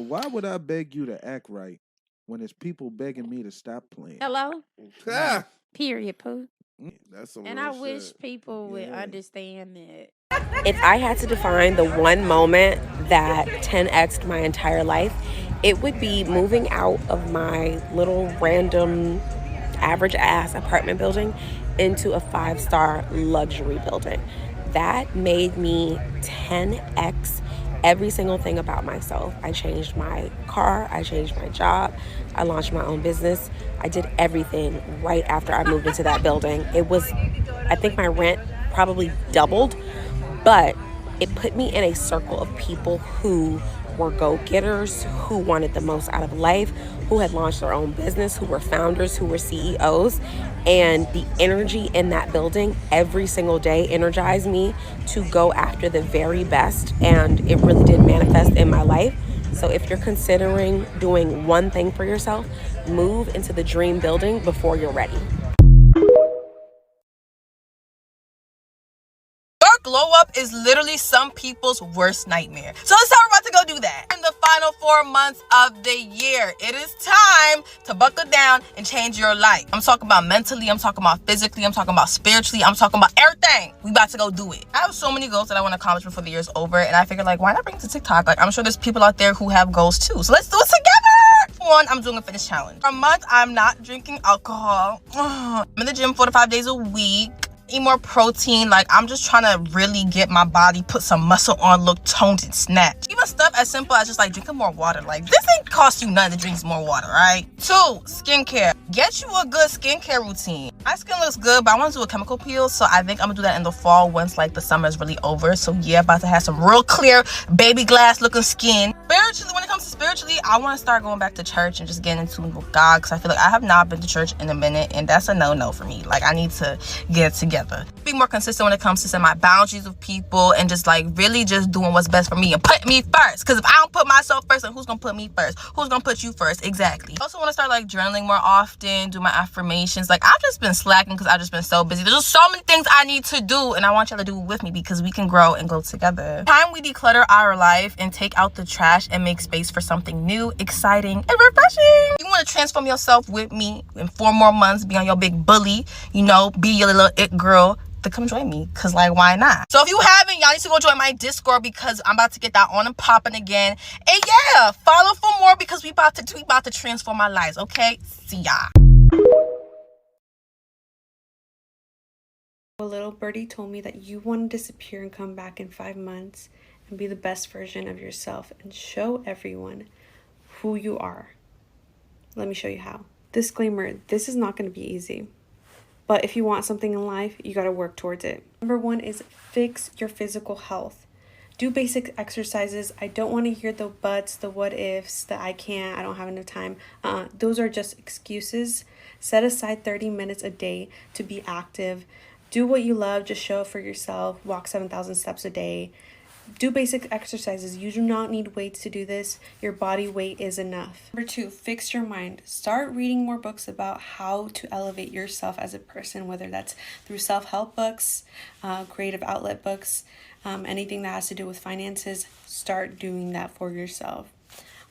why would I beg you to act right when it's people begging me to stop playing? Hello? Ah, Period, Pooh. that's some And real I wish shit. people would Yeah. understand that. If I had to define the one moment that 10x'd my entire life, it would be moving out of my little random average ass apartment building into a 5-star luxury building. That made me 10x every single thing about myself. I changed my car, I changed my job, I launched my own business. I did everything right after I moved into that building. I think my rent probably doubled, but it put me in a circle of people who were go-getters, who wanted the most out of life, who had launched their own business, who were founders, who were CEOs. And the energy in that building every single day energized me to go after the very best. And it really did manifest in my life. So if you're considering doing one thing for yourself, move into the dream building before you're ready. Glow up is literally some people's worst nightmare. So let's say we're about to go do that. In the final 4 months of the year, it is time to buckle down and change your life. I'm talking about mentally, I'm talking about physically, I'm talking about spiritually, I'm talking about everything. We about to go do it. I have so many goals that I want to accomplish before the year's over, and I figured, like, why not bring it to TikTok? Like, I'm sure there's people out there who have goals too. So let's do it together. One, I'm doing a fitness challenge. For a month, I'm not drinking alcohol. I'm in the gym 4 to 5 days a week. Eat more protein. Like, I'm just trying to really get my body, put some muscle on, look toned and snatched. Even stuff as simple as just like drinking more water. Like, this ain't cost you nothing to drink more water, right? 2, skincare. Get you a good skincare routine. My skin looks good, but I want to do a chemical peel, so I think I'm gonna do that in the fall once like the summer is really over. So yeah, about to have some real clear baby glass looking skin. Spiritually, when it comes to spiritually, I want to start going back to church and just getting in tune with God, because I feel like I have not been to church in a minute, and that's a no-no for me. Like, I need to get it together. Be more consistent when it comes to setting my boundaries with people and just like really just doing what's best for me and put me first. Because if I don't put myself first, then who's gonna put me first? Who's gonna put you first? Exactly. I also want to start like journaling more often, do my affirmations. Like, I've just been slacking because I've just been so busy. There's just so many things I need to do, and I want y'all to do it with me because we can grow and go together. Time we declutter our life and take out the trash and make space for something new, exciting, and refreshing. You want to transform yourself with me in 4 more months, be on your big bully, you know, be your little it girl, to come join me, because like, why not? So if you haven't, y'all need to go join my Discord because I'm about to get that on and popping again. And yeah, follow for more because we about to transform our lives. Okay, see ya. A little birdie told me that you want to disappear and come back in 5 months and be the best version of yourself and show everyone who you are. Let me show you how. Disclaimer, this is not going to be easy. But if you want something in life, you got to work towards it. Number 1 is fix your physical health. Do basic exercises. I don't want to hear the buts, the what ifs, the I can't, I don't have enough time. Those are just excuses. Set aside 30 minutes a day to be active. Do what you love, just show up for yourself. Walk 7,000 steps a day. Do basic exercises. You do not need weights to do this. Your body weight is enough. Number 2, fix your mind. Start reading more books about how to elevate yourself as a person, whether that's through self-help books, creative outlet books, anything that has to do with finances. Start doing that for yourself.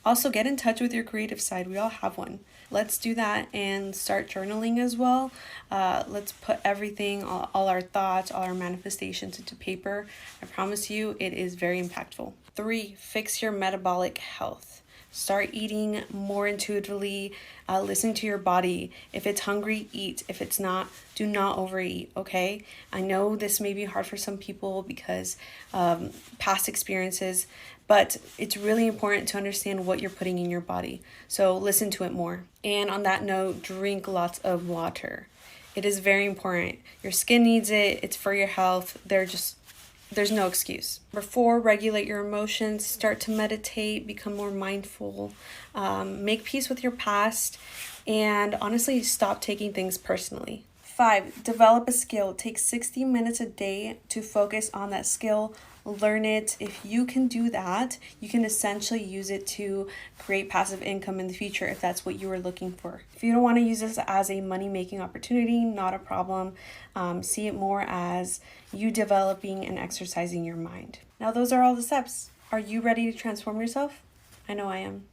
Also, get in touch with your creative side. We all have one. Let's do that and start journaling as well. Let's put everything, all our thoughts, all our manifestations into paper. I promise you it is very impactful. 3, fix your metabolic health. Start eating more intuitively. Listen to your body. If it's hungry, eat. If it's not, do not overeat, okay? I know this may be hard for some people because past experiences, but it's really important to understand what you're putting in your body. So listen to it more. And on that note, drink lots of water. It is very important. Your skin needs it. It's for your health. There's no excuse. Number 4, regulate your emotions. Start to meditate, become more mindful, make peace with your past, and honestly, stop taking things personally. 5, develop a skill. Take 60 minutes a day to focus on that skill. Learn it. If you can do that, you can essentially use it to create passive income in the future if that's what you were looking for. If you don't want to use this as a money-making opportunity, not a problem. See it more as you developing and exercising your mind. Now, those are all the steps. Are you ready to transform yourself? I know I am.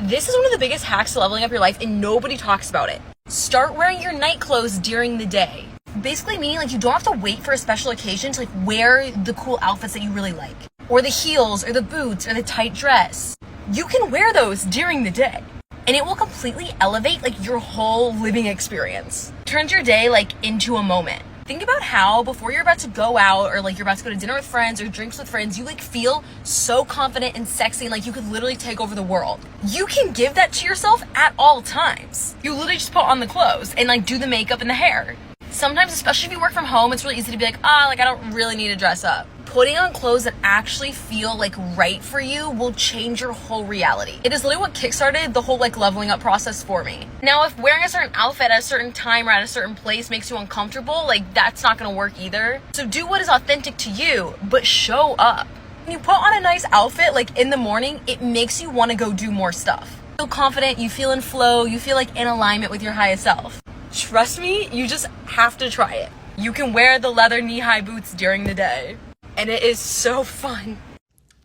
This is one of the biggest hacks to leveling up your life, and nobody talks about it. Start wearing your night clothes during the day. Basically meaning like you don't have to wait for a special occasion to like wear the cool outfits that you really like. Or the heels, or the boots, or the tight dress. You can wear those during the day. And it will completely elevate like your whole living experience. Turns your day like into a moment. Think about how before you're about to go out or like you're about to go to dinner with friends or drinks with friends, you like feel so confident and sexy and like you could literally take over the world. You can give that to yourself at all times. You literally just put on the clothes and like do the makeup and the hair. Sometimes, especially if you work from home, it's really easy to be like, like I don't really need to dress up. Putting on clothes that actually feel like right for you will change your whole reality. It is literally what kickstarted the whole like leveling up process for me. Now, if wearing a certain outfit at a certain time or at a certain place makes you uncomfortable, like that's not gonna work either. So do what is authentic to you, but show up. When you put on a nice outfit, like in the morning, it makes you wanna go do more stuff. You feel confident, you feel in flow, you feel like in alignment with your highest self. Trust me, you just have to try it. You can wear the leather knee-high boots during the day. And it is so fun.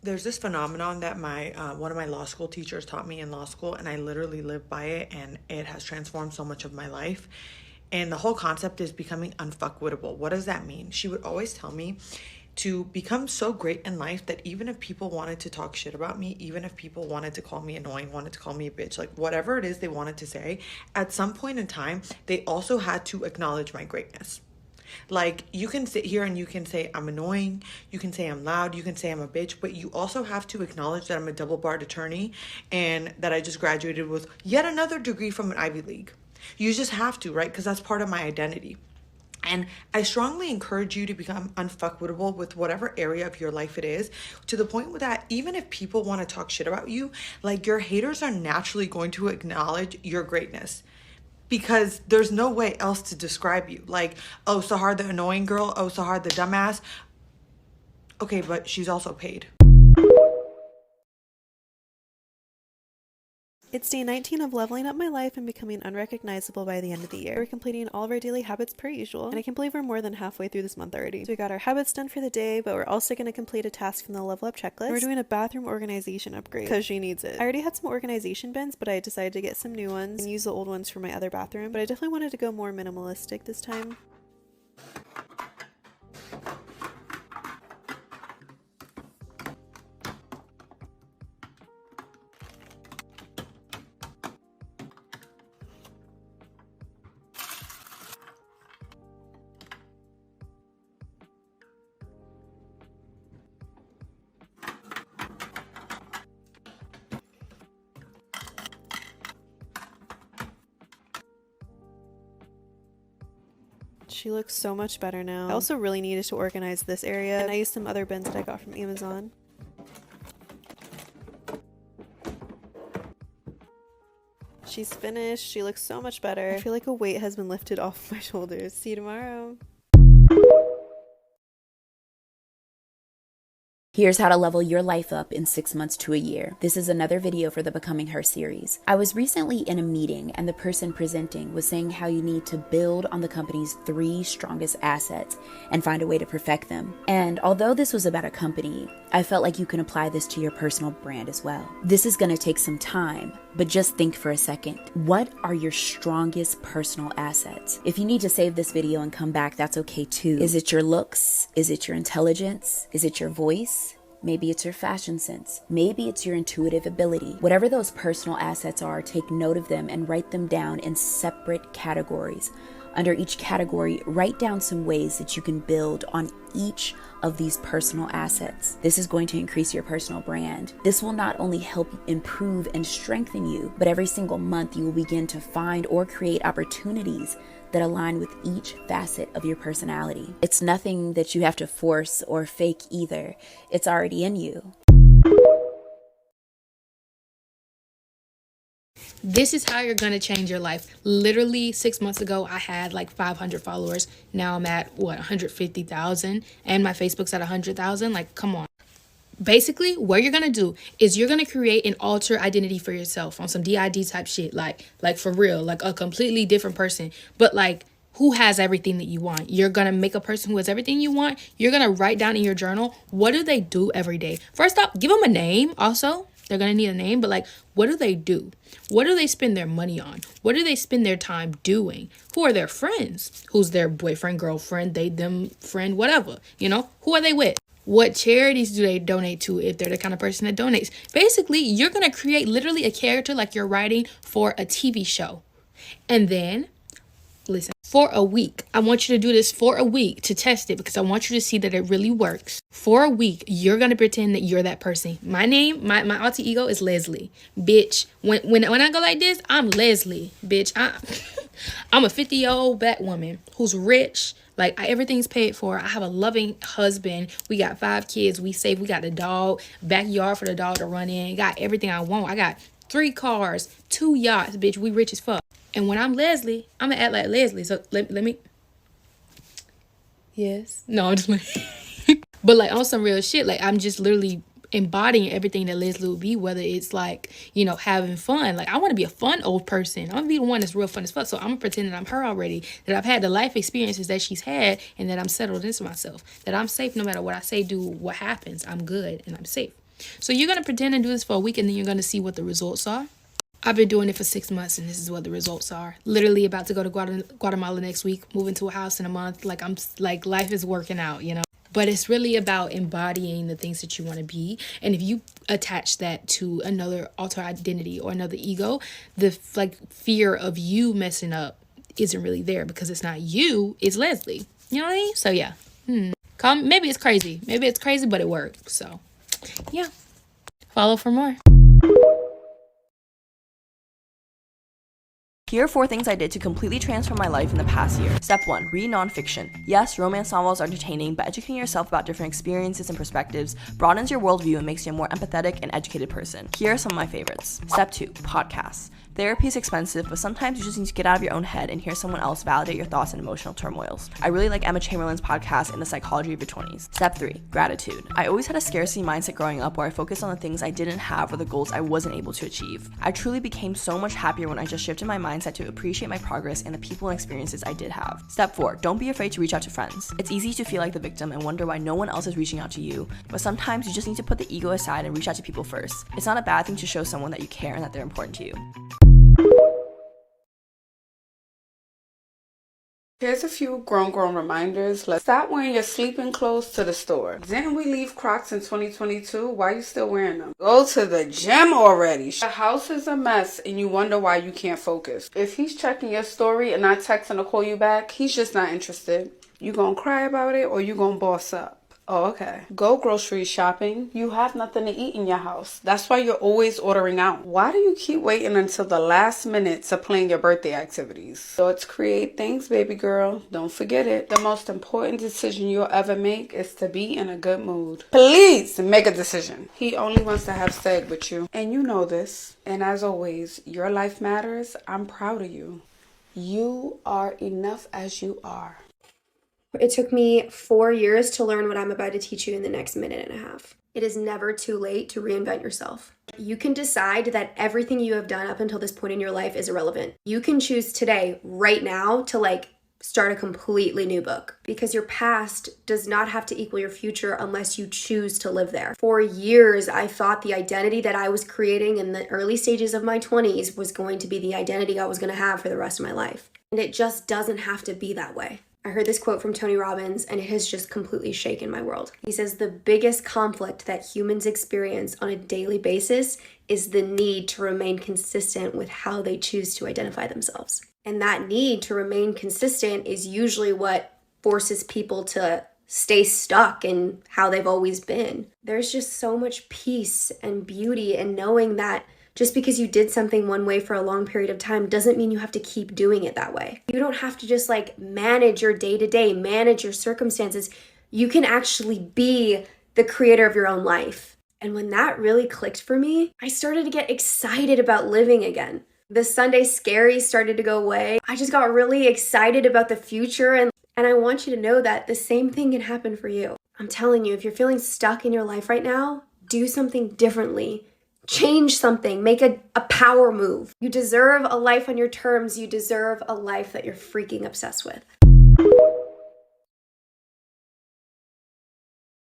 There's this phenomenon that my one of my law school teachers taught me in law school, and I literally live by it, and it has transformed so much of my life. And the whole concept is becoming unfuckwittable. What does that mean? She would always tell me to become so great in life that even if people wanted to talk shit about me, even if people wanted to call me annoying, wanted to call me a bitch, like whatever it is they wanted to say, at some point in time, they also had to acknowledge my greatness. Like, you can sit here and you can say I'm annoying, you can say I'm loud, you can say I'm a bitch, but you also have to acknowledge that I'm a double-barred attorney and that I just graduated with yet another degree from an Ivy League. You just have to, right? Because that's part of my identity. And I strongly encourage you to become unfuckwittable with whatever area of your life it is, to the point that even if people want to talk shit about you, like your haters are naturally going to acknowledge your greatness. Because there's no way else to describe you. Like, oh, Sahar the annoying girl. Oh, Sahar the dumbass. Okay, but she's also paid. It's day 19 of leveling up my life and becoming unrecognizable by the end of the year. We're completing all of our daily habits per usual, and I can't believe we're more than halfway through this month already. So we got our habits done for the day, but we're also going to complete a task from the level up checklist. And we're doing a bathroom organization upgrade because she needs it. I already had some organization bins, but I decided to get some new ones and use the old ones for my other bathroom, but I definitely wanted to go more minimalistic this time. She looks so much better now. I also really needed to organize this area, and I used some other bins that I got from Amazon. She's finished. She looks so much better. I feel like a weight has been lifted off my shoulders. See you tomorrow. Here's how to level your life up in 6 months to a year. This is another video for the Becoming Her series. I was recently in a meeting and the person presenting was saying how you need to build on the company's 3 strongest assets and find a way to perfect them. And although this was about a company, I felt like you can apply this to your personal brand as well. This is going to take some time, but just think for a second. What are your strongest personal assets? If you need to save this video and come back, that's okay too. Is it your looks? Is it your intelligence? Is it your voice? Maybe it's your fashion sense. Maybe it's your intuitive ability. Whatever those personal assets are, take note of them and write them down in separate categories. Under each category, write down some ways that you can build on each of these personal assets. This is going to increase your personal brand. This will not only help improve and strengthen you, but every single month you will begin to find or create opportunities that align with each facet of your personality. It's nothing that you have to force or fake either. It's already in you. This is how you're going to change your life. Literally 6 months ago, I had like 500 followers. Now I'm at 150,000 and my Facebook's at 100,000. Like, come on. Basically, what you're going to do is you're going to create an alter identity for yourself on some DID type shit. Like for real, like a completely different person. But like who has everything that you want. You're going to make a person who has everything you want. You're going to write down in your journal, what do they do every day? First off, give them a name also. They're going to need a name, but like, what do they do? What do they spend their money on? What do they spend their time doing? Who are their friends? Who's their boyfriend, girlfriend, they, them, friend, whatever, you know? Who are they with? What charities do they donate to if they're the kind of person that donates? Basically, you're going to create literally a character like you're writing for a TV show. And then, listen, for a week, I want you to do this for a week to test it because I want you to see that it really works. For a week, you're going to pretend that you're that person. My name, my alter ego is Leslie. Bitch, when I go like this, I'm Leslie. Bitch, I'm a 50-year-old black woman who's rich. Like, everything's paid for. I have a loving husband. We got 5 kids. We safe. We got a dog, backyard for the dog to run in. Got everything I want. I got 3 cars, 2 yachts, bitch. We rich as fuck. And when I'm Leslie, I'm gonna act like Leslie. So let me. Yes. No, I'm just like. But like on some real shit, like I'm just literally embodying everything that Leslie would be, whether it's like, you know, having fun. Like I want to be a fun old person. I'm gonna be the one that's real fun as fuck. So I'm gonna pretend that I'm her already, that I've had the life experiences that she's had, and that I'm settled into myself, that I'm safe no matter what I say, do, what happens. I'm good and I'm safe. So you're gonna pretend and do this for a week, and then you're gonna see what the results are. I've been doing it for 6 months, and this is what the results are. Literally about to go to Guatemala next week, move into a house in a month. Like I'm like, life is working out, you know. But it's really about embodying the things that you want to be. And if you attach that to another alter identity or another ego, the like fear of you messing up isn't really there because it's not you, it's Leslie. You know what I mean? So yeah. Maybe it's crazy. Maybe it's crazy, but it works. So yeah. Follow for more. Here are 4 things I did to completely transform my life in the past year. Step 1, read nonfiction. Yes, romance novels are entertaining, but educating yourself about different experiences and perspectives broadens your worldview and makes you a more empathetic and educated person. Here are some of my favorites. Step 2, podcasts. Therapy is expensive, but sometimes you just need to get out of your own head and hear someone else validate your thoughts and emotional turmoils. I really like Emma Chamberlain's podcast in the psychology of your 20s. Step 3, gratitude. I always had a scarcity mindset growing up where I focused on the things I didn't have or the goals I wasn't able to achieve. I truly became so much happier when I just shifted my mindset to appreciate my progress and the people and experiences I did have. Step 4, don't be afraid to reach out to friends. It's easy to feel like the victim and wonder why no one else is reaching out to you, but sometimes you just need to put the ego aside and reach out to people first. It's not a bad thing to show someone that you care and that they're important to you. Here's a few grown reminders. Let's stop wearing your sleeping clothes to the store. Didn't we leave Crocs in 2022? Why are you still wearing them? Go to the gym already. The house is a mess and you wonder why you can't focus. If he's checking your story and not texting to call you back, he's just not interested. You gonna cry about it or you gonna boss up? Oh, okay. Go grocery shopping. You have nothing to eat in your house. That's why you're always ordering out. Why do you keep waiting until the last minute to plan your birthday activities? So it's create things, baby girl. Don't forget it. The most important decision you'll ever make is to be in a good mood. Please make a decision. He only wants to have sex with you. And you know this. And as always, your life matters. I'm proud of you. You are enough as you are. It took me 4 years to learn what I'm about to teach you in the next minute and a half. It is never too late to reinvent yourself. You can decide that everything you have done up until this point in your life is irrelevant. You can choose today, right now, to start a completely new book because your past does not have to equal your future unless you choose to live there. For years, I thought the identity that I was creating in the early stages of my 20s was going to be the identity I was going to have for the rest of my life. And it just doesn't have to be that way. I heard this quote from Tony Robbins, and it has just completely shaken my world. He says, the biggest conflict that humans experience on a daily basis is the need to remain consistent with how they choose to identify themselves. And that need to remain consistent is usually what forces people to stay stuck in how they've always been. There's just so much peace and beauty in knowing that just because you did something one way for a long period of time doesn't mean you have to keep doing it that way. You don't have to just manage your day-to-day, manage your circumstances. You can actually be the creator of your own life. And when that really clicked for me, I started to get excited about living again. The Sunday scaries started to go away. I just got really excited about the future. And I want you to know that the same thing can happen for you. I'm telling you, if you're feeling stuck in your life right now, do something differently. Change something, make a power move. You deserve a life on your terms. You deserve a life that you're freaking obsessed with.